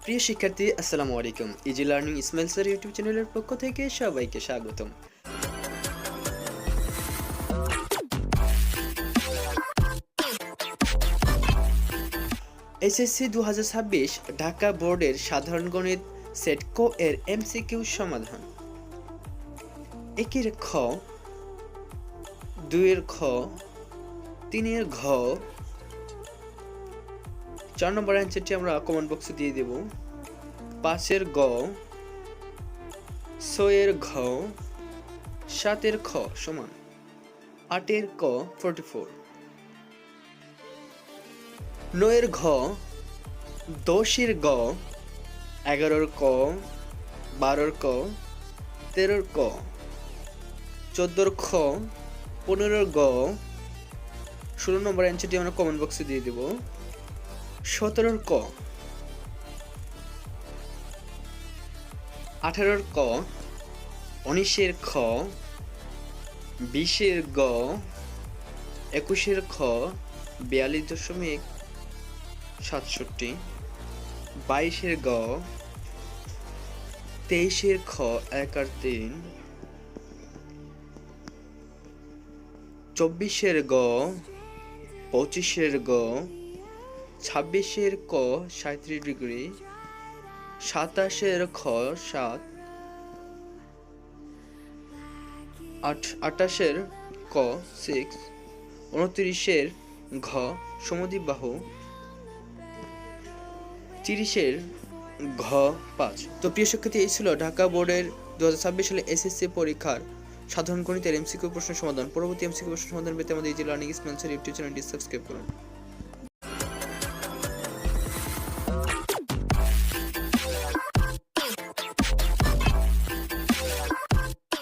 প্রিয় শিক্ষার্থী, আসসালামু আলাইকুম। Easy learning Ismail sir YouTube চ্যানেলের পক্ষ থেকে সবাইকে স্বাগতম। এসএসসি 2026 ঢাকা বোর্ডের সাধারণ গণিত সেট ক এর এমসিকিউ সমাধান। 1 এর খ, 2 এর খ, 3 এর ঘ। 4 নম্বর অ্যান্সারটি আমরা কমেন্ট বক্সে দিয়ে দেব। 5 এর গ, 6 এর ঘ, 7 এর খ সমান 8 এর ক 44, 9 এর ঘ, 10 এর গ, 11 এর ক, 12 এর ক, 13 এর ক, 14 এর খ, 15 এর গ। 16 নম্বর অ্যান্সারটি আমরা কমেন্ট বক্সে দিয়ে দেব। 17 এর ক, 18 এর ক, 19 এর খ, 20 এর গ, 21 এর খ 42.67, 22 এর গ, 23 এর খ 1 আর 3, 24 এর গ, 25 এর গ, 26 এর ক 37 ডিগ্রি, 27 এর খ 7, 28 এর ক 6, 29 এর ঘ সমদ্বিবাহু, 30 এর ঘ 5। তো প্রিয় শিক্ষার্থী, এই ছিল ঢাকা বোর্ডের 2026 সালে এসএসসি পরীক্ষার সাধারণ গণিতের এমসিকিউ প্রশ্ন সমাধান। পরবর্তী এমসিকিউ প্রশ্ন সমাধান পেতে আমাদের easy learning Ismail sir YouTube চ্যানেলটি সাবস্ক্রাইব করুন।